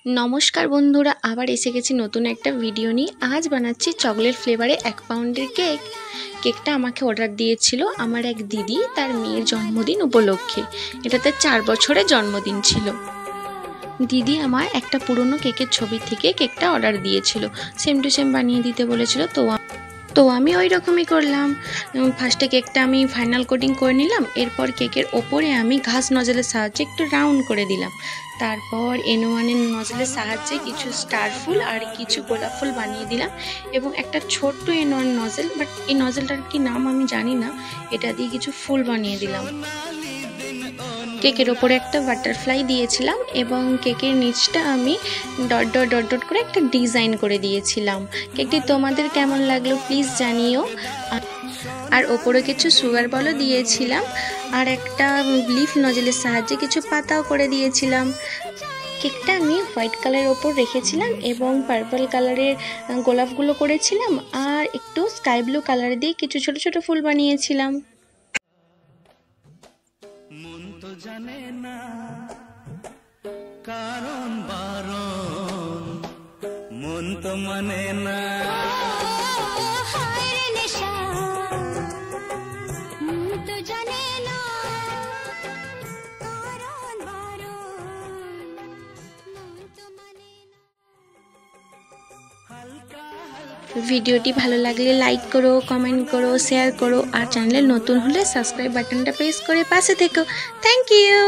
নমস্কার বন্ধুরা, আবার এসে গেছি নতুন একটা ভিডিও নিয়ে। আজ বানাচ্ছি চকলেট ফ্লেভারে 1 পাউন্ডের কেক। কেকটা আমাকে অর্ডার দিয়েছিল আমার এক দিদি, তার মেয়ের জন্মদিন উপলক্ষে। এটাতে 4 বছরের জন্মদিন ছিল। দিদি আমার একটা পুরনো কেকের ছবি থেকে কেকটা অর্ডার দিয়েছিল, সেম টু সেম বানিয়ে দিতে বলেছিল। তো আমি ওই রকমই করলাম। ফার্স্টে কেকটা আমি ফাইনাল কোটিং করে নিলাম। এরপর কেকের ওপরে আমি ঘাস নজলের সাহায্যে একটু রাউন্ড করে দিলাম। তারপর N1 নজলের সাহায্যে কিছু স্টার ফুল আর কিছু গোলাপ ফুল বানিয়ে দিলাম এবং একটা ছোট্ট N1 নজল, বাট এই নজলটার কি নাম আমি জানি না, এটা দিয়ে কিছু ফুল বানিয়ে দিলাম। কেকের ওপরে একটা বাটারফ্লাই দিয়েছিলাম এবং কেকের নিচটা আমি ডট ডট ডট ডট করে একটা ডিজাইন করে দিয়েছিলাম। কেকটি তোমাদের কেমন লাগলো প্লিজ জানিও। আর ওপরে কিছু সুগার বলও দিয়েছিলাম আর একটা লিফ নজলের সাহায্যে কিছু পাতাও করে দিয়েছিলাম। কেকটা আমি হোয়াইট কালারের ওপর রেখেছিলাম এবং পার্পল কালারের গোলাপগুলো করেছিলাম আর একটু স্কাই ব্লু কালার দিয়ে কিছু ছোট ছোট ফুল বানিয়েছিলাম। মন তো জানে না কারণ বারণ, মন তো মানে না। ভিডিওটি ভালো লাগলে লাইক করো, কমেন্ট করো, শেয়ার করো আর চ্যানেলে নতুন হলে সাবস্ক্রাইব বাটনটা প্রেস করে পাশে থেকো। Thank you.